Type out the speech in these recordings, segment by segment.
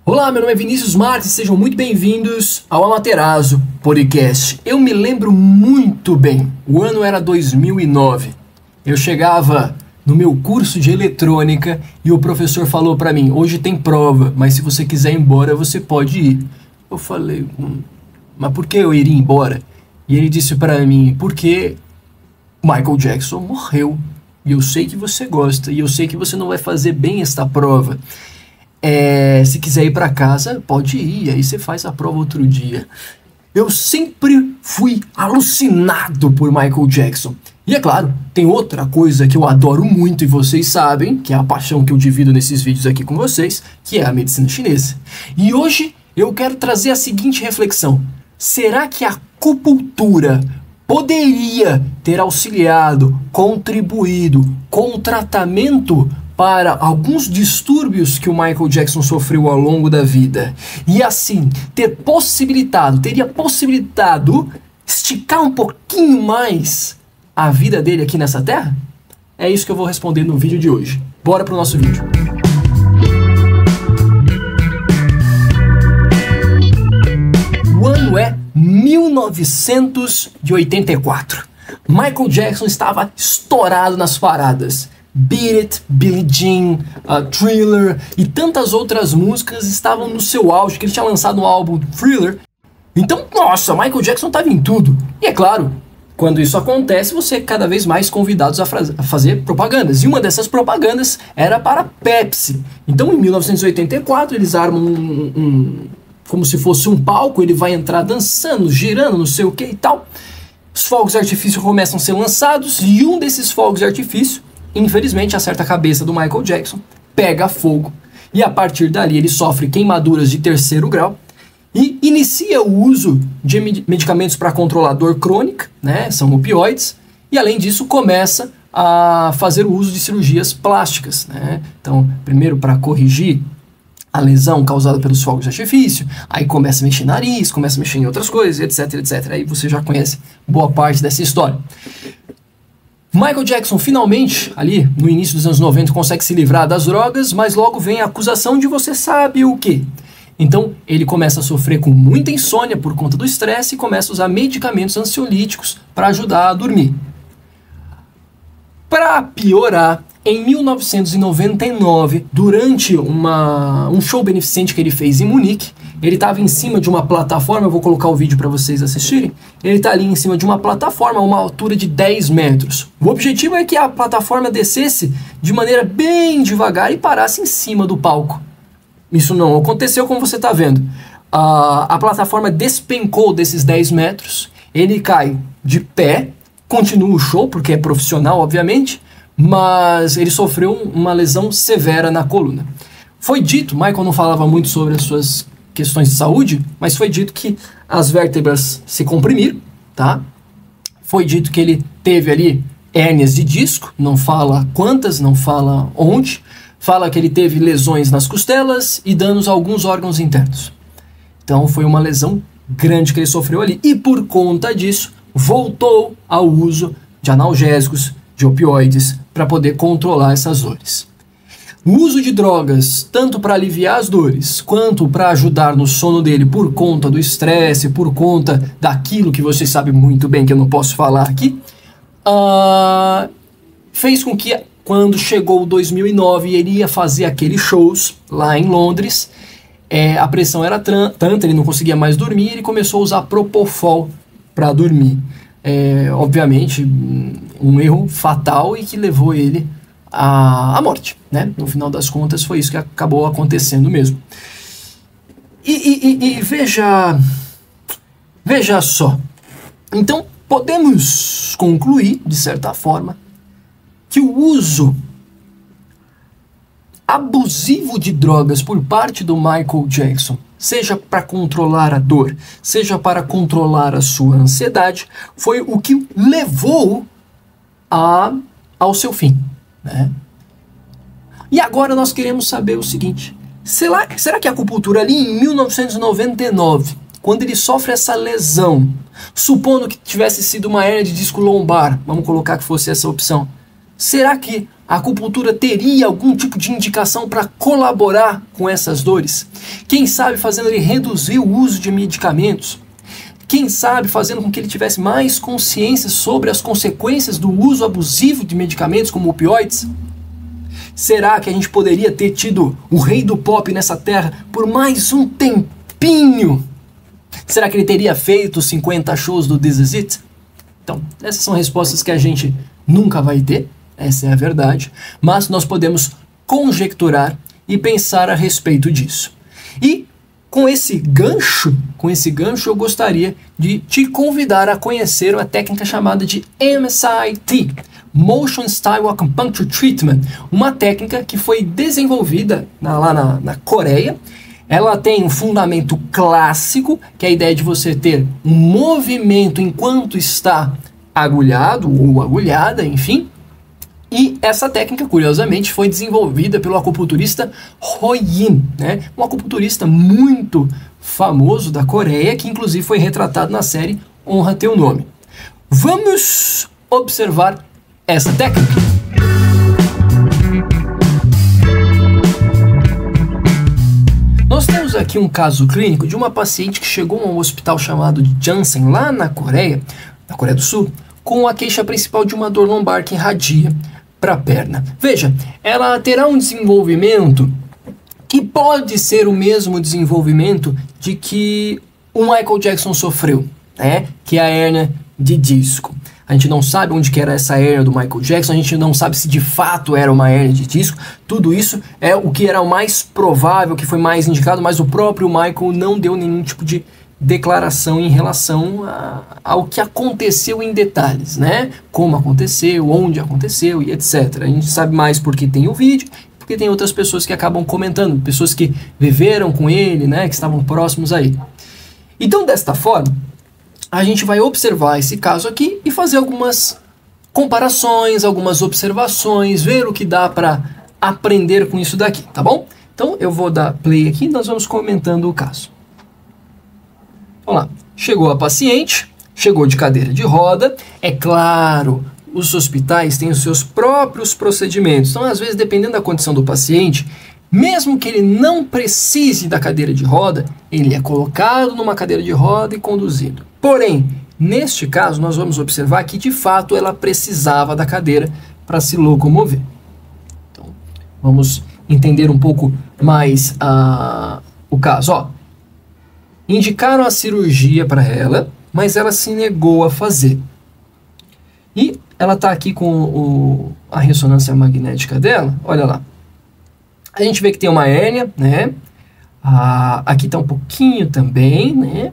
Olá, meu nome é Vinícius Marques, sejam muito bem-vindos ao Amaterasu Podcast. Eu me lembro muito bem, o ano era 2009. Eu chegava no meu curso de eletrônica e o professor falou para mim: hoje tem prova, mas se você quiser ir embora, você pode ir. Eu falei, mas por que eu iria embora? E ele disse para mim, porque Michael Jackson morreu. E eu sei que você gosta, e eu sei que você não vai fazer bem esta prova. Se quiser ir para casa, pode ir, aí você faz a prova outro dia. Eu sempre fui alucinado por Michael Jackson. E é claro, tem outra coisa que eu adoro muito e vocês sabem, que é a paixão que eu divido nesses vídeos aqui com vocês, que é a medicina chinesa. E hoje eu quero trazer a seguinte reflexão: será que a acupuntura poderia ter auxiliado, contribuído com o tratamento para alguns distúrbios que o Michael Jackson sofreu ao longo da vida? E assim, teria possibilitado esticar um pouquinho mais a vida dele aqui nessa terra? É isso que eu vou responder no vídeo de hoje. Bora pro nosso vídeo. O ano é 1984. Michael Jackson estava estourado nas paradas. Beat It, Billie Jean, Thriller e tantas outras músicas estavam no seu auge, que ele tinha lançado um álbum Thriller. Então, nossa, Michael Jackson estava em tudo. E é claro, quando isso acontece, você é cada vez mais convidado a fazer propagandas. E uma dessas propagandas era para Pepsi. Então, em 1984, eles armam como se fosse um palco, ele vai entrar dançando, girando, não sei o que e tal. Os fogos de artifício começam a ser lançados e um desses fogos de artifício, infelizmente, acerta a cabeça do Michael Jackson, pega fogo e a partir dali ele sofre queimaduras de 3º grau e inicia o uso de medicamentos para controlar dor crônica, né, são opioides, e além disso começa a fazer o uso de cirurgias plásticas, né? Então, primeiro para corrigir a lesão causada pelos fogos de artifício, aí começa a mexer em nariz, começa a mexer em outras coisas, etc, etc. Aí você já conhece boa parte dessa história. Michael Jackson finalmente, ali no início dos anos 90, consegue se livrar das drogas, mas logo vem a acusação de você sabe o quê? Então ele começa a sofrer com muita insônia por conta do estresse e começa a usar medicamentos ansiolíticos para ajudar a dormir. Para piorar, em 1999, durante um show beneficente que ele fez em Munique, ele estava em cima de uma plataforma, eu vou colocar o vídeo para vocês assistirem, ele está ali em cima de uma plataforma a uma altura de 10 metros. O objetivo é que a plataforma descesse de maneira bem devagar e parasse em cima do palco. Isso não aconteceu, como você está vendo. A plataforma despencou desses 10 metros, ele cai de pé, continua o show, porque é profissional, obviamente, mas ele sofreu uma lesão severa na coluna. Foi dito, Michael não falava muito sobre as suas questões de saúde, mas foi dito que as vértebras se comprimiram, tá? Foi dito que ele teve ali hérnias de disco, não fala quantas, não fala onde, fala que ele teve lesões nas costelas e danos a alguns órgãos internos. Então foi uma lesão grande que ele sofreu ali, e por conta disso voltou ao uso de analgésicos, de opioides, para poder controlar essas dores. O uso de drogas, tanto para aliviar as dores, quanto para ajudar no sono dele por conta do estresse, por conta daquilo que vocês sabem muito bem, que eu não posso falar aqui, fez com que, quando chegou 2009 e ele ia fazer aqueles shows lá em Londres, a pressão era tanta, ele não conseguia mais dormir, ele começou a usar Propofol para dormir. Obviamente, um erro fatal e que levou ele à morte, né? No final das contas, foi isso que acabou acontecendo mesmo. E veja só. Então, podemos concluir, de certa forma, que o uso abusivo de drogas por parte do Michael Jackson, seja para controlar a dor, seja para controlar a sua ansiedade, foi o que levou ao seu fim, né? E agora nós queremos saber o seguinte: será que a acupuntura ali em 1999, quando ele sofre essa lesão, supondo que tivesse sido uma hérnia de disco lombar, vamos colocar que fosse essa opção, Será que a acupuntura teria algum tipo de indicação para colaborar com essas dores? Quem sabe fazendo ele reduzir o uso de medicamentos? Quem sabe fazendo com que ele tivesse mais consciência sobre as consequências do uso abusivo de medicamentos como opioides? Será que a gente poderia ter tido o rei do pop nessa terra por mais um tempinho? Será que ele teria feito os 50 shows do This Is It? Então, essas são respostas que a gente nunca vai ter, essa é a verdade, mas nós podemos conjecturar e pensar a respeito disso. E com esse gancho eu gostaria de te convidar a conhecer uma técnica chamada de MSIT, Motion Style Acupuncture Treatment, uma técnica que foi desenvolvida lá na Coreia. Ela tem um fundamento clássico, que é a ideia de você ter um movimento enquanto está agulhado ou agulhada, enfim. E essa técnica, curiosamente, foi desenvolvida pelo acupunturista Roy Yin, né? Um acupunturista muito famoso da Coreia, que inclusive foi retratado na série Honra Teu Nome. Vamos observar essa técnica. Nós temos aqui um caso clínico de uma paciente que chegou a um hospital chamado de Janssen, lá na Coreia do Sul, com a queixa principal de uma dor lombar que irradia para a perna. Veja, ela terá um desenvolvimento que pode ser o mesmo desenvolvimento de que o Michael Jackson sofreu, né? Que é a hérnia de disco. A gente não sabe onde que era essa hérnia do Michael Jackson, a gente não sabe se de fato era uma hérnia de disco. Tudo isso é o que era o mais provável, que foi mais indicado, mas o próprio Michael não deu nenhum tipo de declaração em relação ao que aconteceu em detalhes, né? Como aconteceu, onde aconteceu e etc. A gente sabe mais porque tem o vídeo, porque tem outras pessoas que acabam comentando, pessoas que viveram com ele, né? Que estavam próximos a ele. Então, desta forma, a gente vai observar esse caso aqui e fazer algumas comparações, algumas observações, ver o que dá para aprender com isso daqui, tá bom? Então eu vou dar play aqui e nós vamos comentando o caso. Vamos lá, chegou a paciente, chegou de cadeira de roda, é claro, os hospitais têm os seus próprios procedimentos, então às vezes dependendo da condição do paciente, mesmo que ele não precise da cadeira de roda, ele é colocado numa cadeira de roda e conduzido. Porém, neste caso, nós vamos observar que, de fato, ela precisava da cadeira para se locomover. Então, vamos entender um pouco mais o caso. Ó, indicaram a cirurgia para ela, mas ela se negou a fazer. E ela está aqui com a ressonância magnética dela, olha lá. A gente vê que tem uma hérnia, né? Aqui está um pouquinho também, né?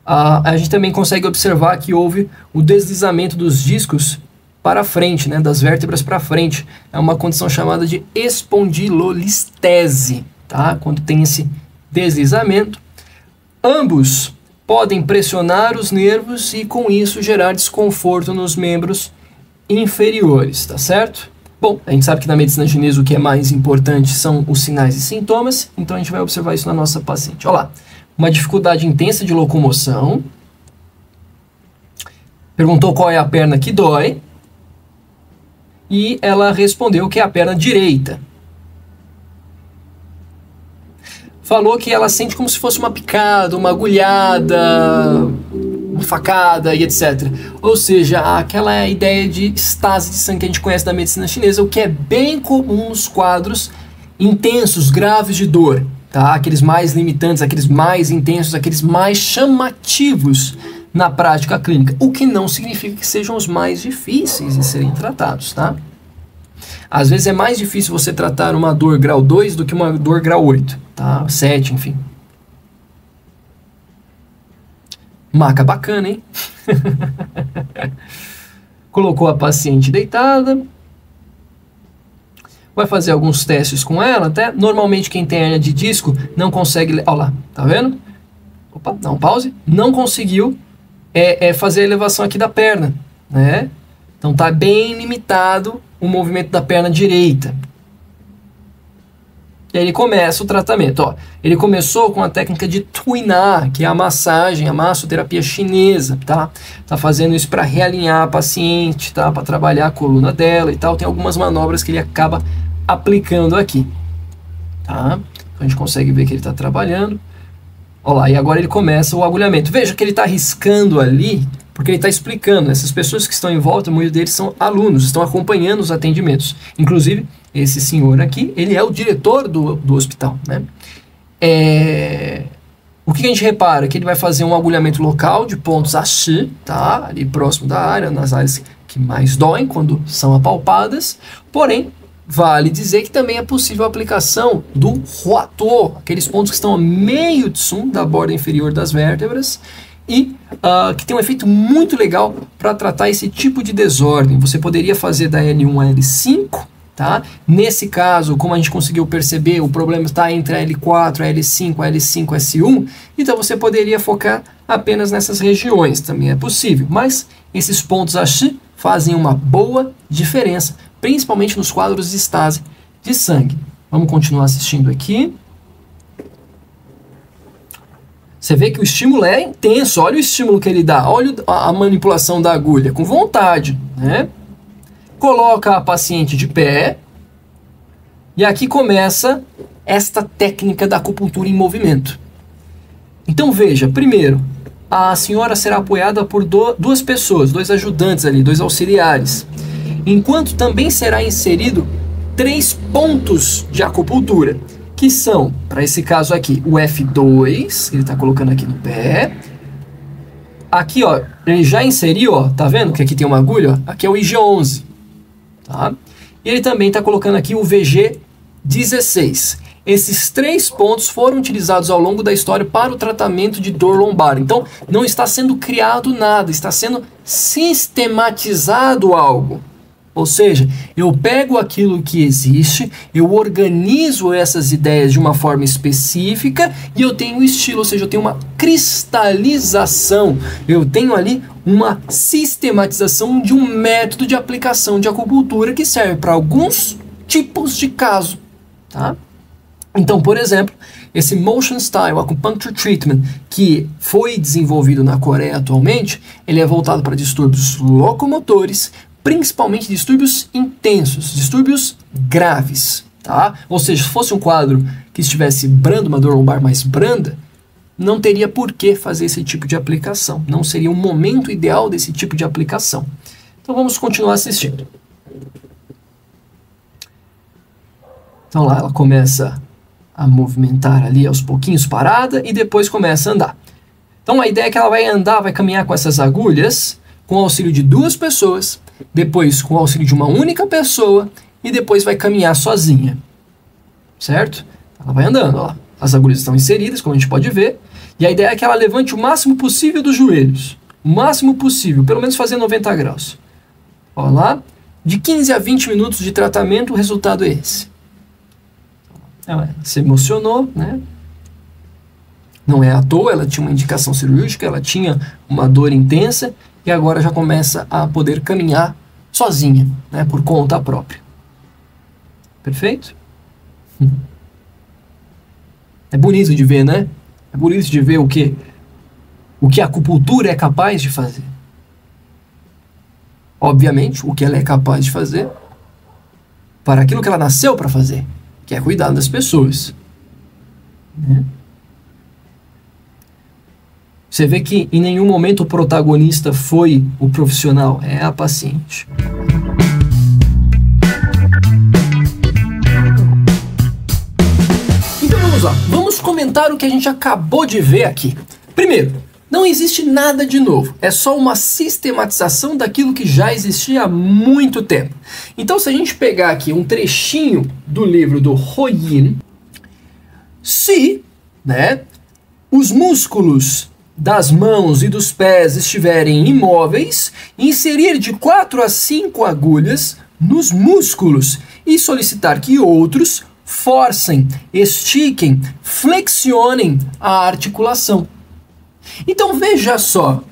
A gente também consegue observar que houve o deslizamento dos discos para frente, né? Das vértebras para frente. É uma condição chamada de espondilolistese, tá? Quando tem esse deslizamento. Ambos podem pressionar os nervos e com isso gerar desconforto nos membros inferiores, tá certo? Bom, a gente sabe que na medicina chinesa o que é mais importante são os sinais e sintomas, então a gente vai observar isso na nossa paciente. Olha lá, uma dificuldade intensa de locomoção. Perguntou qual é a perna que dói. E ela respondeu que é a perna direita. Falou que ela sente como se fosse uma picada, uma agulhada, uma facada e etc. Ou seja, aquela ideia de estase de sangue que a gente conhece da medicina chinesa, o que é bem comum nos quadros intensos, graves de dor, tá? Aqueles mais limitantes, aqueles mais intensos, aqueles mais chamativos na prática clínica, o que não significa que sejam os mais difíceis de serem tratados, tá? Às vezes é mais difícil você tratar uma dor grau 2 do que uma dor grau 8, tá? 7, enfim. Maca bacana, hein? Colocou a paciente deitada. Vai fazer alguns testes com ela, até. Normalmente quem tem hérnia de disco não consegue... Olha lá, tá vendo? Opa, dá um pause. Não conseguiu fazer a elevação aqui da perna, né? Então tá bem limitado o movimento da perna direita. E aí ele começa o tratamento. Ó, ele começou com a técnica de tuinar, que é a massagem, a massoterapia chinesa, tá? Tá fazendo isso para realinhar a paciente, tá? Para trabalhar a coluna dela e tal. Tem algumas manobras que ele acaba aplicando aqui, tá? A gente consegue ver que ele está trabalhando. Olha lá, e agora ele começa o agulhamento. Veja que ele está riscando ali, porque ele está explicando. Essas pessoas que estão em volta, muitos deles são alunos, estão acompanhando os atendimentos. Inclusive, esse senhor aqui, ele é o diretor do hospital, né? O que a gente repara? Que ele vai fazer um agulhamento local de pontos H, tá? Ali próximo da área, nas áreas que mais doem quando são apalpadas. Porém, vale dizer que também é possível a aplicação do rotor, aqueles pontos que estão a meio tsum da borda inferior das vértebras, e que tem um efeito muito legal para tratar esse tipo de desordem. Você poderia fazer da L1 a L5, tá? Nesse caso, como a gente conseguiu perceber, o problema está entre a L4, a L5, a L5, a S1, então você poderia focar apenas nessas regiões, também é possível, mas esses pontos H fazem uma boa diferença, principalmente nos quadros de estase de sangue. Vamos continuar assistindo aqui. Você vê que o estímulo é intenso, olha o estímulo que ele dá, olha a manipulação da agulha, com vontade, né? Coloca a paciente de pé, e aqui começa esta técnica da acupuntura em movimento. Então veja, primeiro, a senhora será apoiada por duas pessoas, dois ajudantes ali, dois auxiliares, enquanto também será inserido 3 pontos de acupuntura, que são, para esse caso aqui, o F2, ele está colocando aqui no pé. Aqui, ó, ele já inseriu, ó, tá vendo que aqui tem uma agulha? Ó? Aqui é o IG11, tá? E ele também está colocando aqui o VG16. Esses 3 pontos foram utilizados ao longo da história para o tratamento de dor lombar. Então, não está sendo criado nada, está sendo sistematizado algo. Ou seja, eu pego aquilo que existe, eu organizo essas ideias de uma forma específica e eu tenho um estilo, ou seja, eu tenho uma cristalização, eu tenho ali uma sistematização de um método de aplicação de acupuntura que serve para alguns tipos de caso, tá? Então, por exemplo, esse Motion Style Acupuncture Treatment, que foi desenvolvido na Coreia atualmente, ele é voltado para distúrbios locomotores, principalmente distúrbios intensos, distúrbios graves, tá? Ou seja, se fosse um quadro que estivesse brando, uma dor lombar mais branda, não teria por que fazer esse tipo de aplicação, não seria um momento ideal desse tipo de aplicação. Então vamos continuar assistindo. Então lá ela começa a movimentar ali aos pouquinhos parada e depois começa a andar. Então a ideia é que ela vai andar, vai caminhar com essas agulhas, com o auxílio de 2 pessoas, depois com o auxílio de uma única pessoa e depois vai caminhar sozinha, certo? Ela vai andando, ó. As agulhas estão inseridas, como a gente pode ver, e a ideia é que ela levante o máximo possível dos joelhos, o máximo possível, pelo menos fazer 90 graus. Ó lá, de 15 a 20 minutos de tratamento, o resultado é esse. Ela se emocionou, né? Não é à toa, ela tinha uma indicação cirúrgica, ela tinha uma dor intensa, e agora já começa a poder caminhar sozinha, né, por conta própria. Perfeito? É bonito de ver, né? É bonito de ver o que a acupuntura é capaz de fazer. Obviamente, o que ela é capaz de fazer para aquilo que ela nasceu para fazer, que é cuidar das pessoas. Né? Você vê que em nenhum momento o protagonista foi o profissional, é a paciente. Então vamos lá, vamos comentar o que a gente acabou de ver aqui. Primeiro, não existe nada de novo, é só uma sistematização daquilo que já existia há muito tempo. Então se a gente pegar aqui um trechinho do livro do Royin, se, né, os músculos das mãos e dos pés estiverem imóveis, inserir de 4 a 5 agulhas nos músculos e solicitar que outros forcem, estiquem, flexionem a articulação. Então veja só,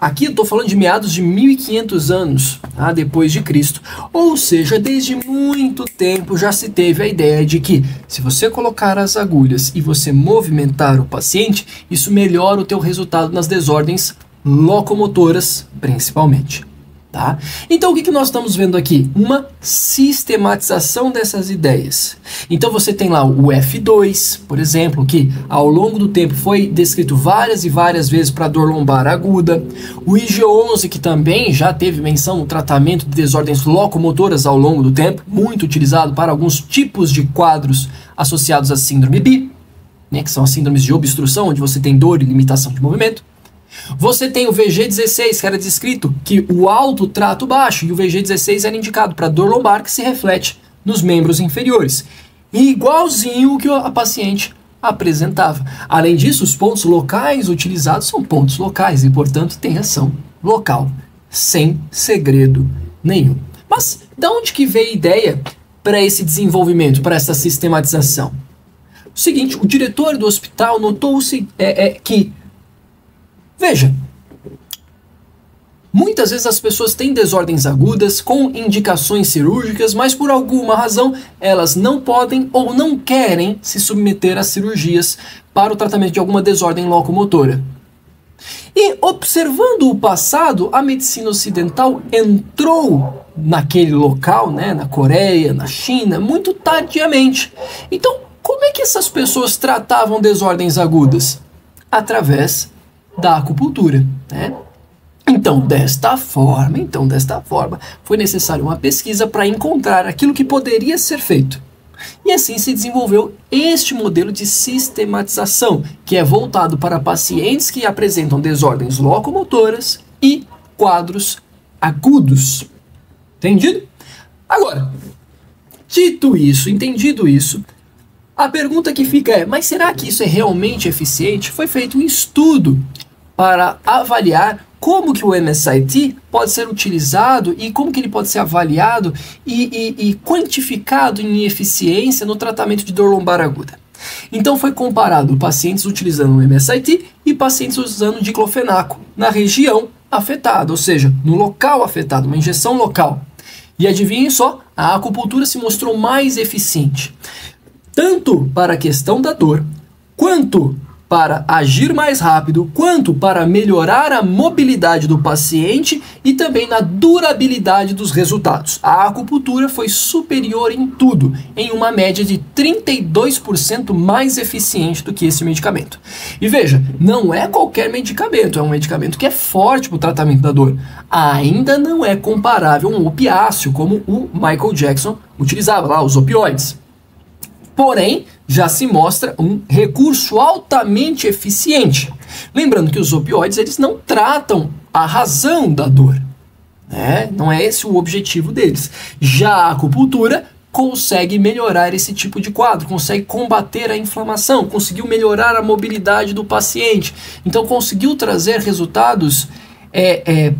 Aqui eu estou falando de meados de 1500 anos depois de Cristo. Ou seja, desde muito tempo já se teve a ideia de que se você colocar as agulhas e você movimentar o paciente, isso melhora o teu resultado nas desordens locomotoras, principalmente. Tá? Então o que nós estamos vendo aqui? Uma sistematização dessas ideias. Então você tem lá o F2, por exemplo, que ao longo do tempo foi descrito várias e várias vezes para dor lombar aguda. O IG11, que também já teve menção no tratamento de desordens locomotoras ao longo do tempo, muito utilizado para alguns tipos de quadros associados à síndrome BI, né, que são as síndromes de obstrução, onde você tem dor e limitação de movimento. Você tem o VG16, que era descrito que o alto trata o baixo, e o VG16 era indicado para dor lombar que se reflete nos membros inferiores. E igualzinho o que a paciente apresentava. Além disso, os pontos locais utilizados são pontos locais e, portanto, tem ação local, sem segredo nenhum. Mas, de onde que veio a ideia para esse desenvolvimento, para essa sistematização? O seguinte, o diretor do hospital notou que veja, muitas vezes as pessoas têm desordens agudas com indicações cirúrgicas, mas por alguma razão elas não podem ou não querem se submeter a cirurgias para o tratamento de alguma desordem locomotora. E observando o passado, a medicina ocidental entrou naquele local, né, na Coreia, na China, muito tardiamente. Então, como é que essas pessoas tratavam desordens agudas? Através da acupuntura, né? Então, desta forma, foi necessária uma pesquisa para encontrar aquilo que poderia ser feito. E assim se desenvolveu este modelo de sistematização, que é voltado para pacientes que apresentam desordens locomotoras e quadros agudos. Entendido? Agora, dito isso, entendido isso, a pergunta que fica é, mas será que isso é realmente eficiente? Foi feito um estudo para avaliar como que o MSIT pode ser utilizado e como que ele pode ser avaliado e quantificado em eficiência no tratamento de dor lombar aguda. Então foi comparado pacientes utilizando o MSIT e pacientes usando diclofenaco na região afetada, ou seja, no local afetado, uma injeção local. E adivinhem só, a acupuntura se mostrou mais eficiente, tanto para a questão da dor, quanto para agir mais rápido, quanto para melhorar a mobilidade do paciente e também na durabilidade dos resultados. A acupuntura foi superior em tudo, em uma média de 32% mais eficiente do que esse medicamento. E veja, não é qualquer medicamento, é um medicamento que é forte para o tratamento da dor. Ainda não é comparável a um opiáceo, como o Michael Jackson utilizava lá, os opioides. Porém, já se mostra um recurso altamente eficiente. Lembrando que os opioides eles não tratam a razão da dor, né? Não é esse o objetivo deles. Já a acupuntura consegue melhorar esse tipo de quadro, consegue combater a inflamação, conseguiu melhorar a mobilidade do paciente. Então conseguiu trazer resultados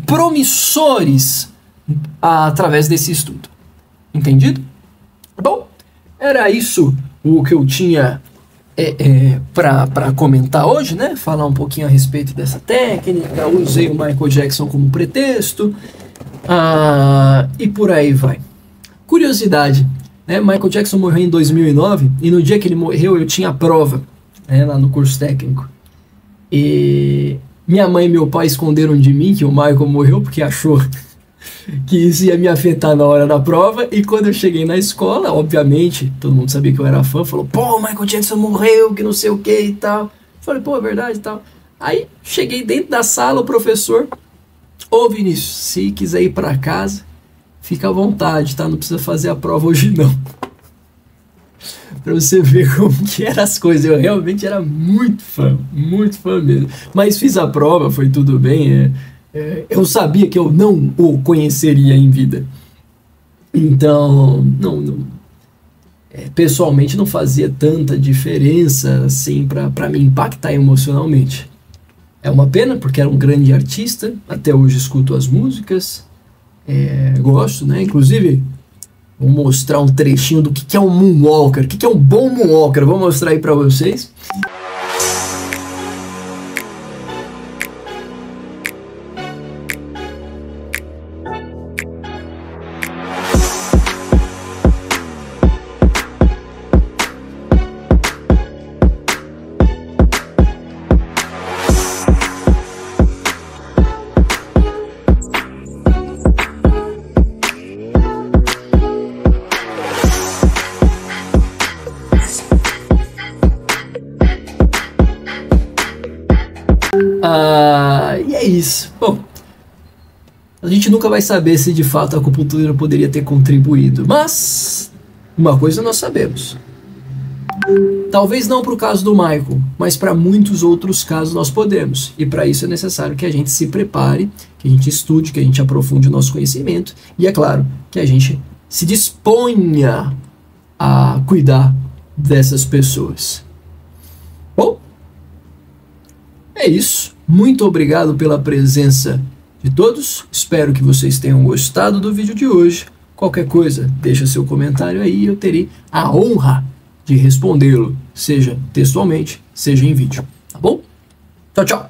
promissores através desse estudo. Entendido? Bom, era isso o que eu tinha para comentar hoje, né? Falar um pouquinho a respeito dessa técnica, usei o Michael Jackson como pretexto, e por aí vai. Curiosidade, né? Michael Jackson morreu em 2009 e no dia que ele morreu eu tinha prova, né, lá no curso técnico. E minha mãe e meu pai esconderam de mim que o Michael morreu porque achou que isso ia me afetar na hora da prova, e quando eu cheguei na escola, obviamente, todo mundo sabia que eu era fã, falou, pô, o Michael Jackson morreu, que não sei o que e tal. Falei, pô, é verdade e tal. Aí, cheguei dentro da sala, o professor, ô Vinícius, se quiser ir pra casa, fica à vontade, tá? Não precisa fazer a prova hoje não. Pra você ver como que eram as coisas, eu realmente era muito fã mesmo. Mas fiz a prova, foi tudo bem, eu sabia que eu não o conheceria em vida. Então, pessoalmente não fazia tanta diferença assim para me impactar emocionalmente. É uma pena, porque era um grande artista, até hoje escuto as músicas, gosto, né? Inclusive, vou mostrar um trechinho do que é um Moonwalker, o que é um bom Moonwalker, vou mostrar aí para vocês. E é isso. Bom, a gente nunca vai saber se de fato a acupuntura poderia ter contribuído, mas uma coisa nós sabemos. Talvez não para o caso do Michael, mas para muitos outros casos nós podemos. E para isso é necessário que a gente se prepare, que a gente estude, que a gente aprofunde o nosso conhecimento e, é claro, que a gente se disponha a cuidar dessas pessoas. Bom, é isso. Muito obrigado pela presença de todos. Espero que vocês tenham gostado do vídeo de hoje. Qualquer coisa, deixa seu comentário aí e eu terei a honra de respondê-lo, seja textualmente, seja em vídeo, tá bom? Tchau, tchau!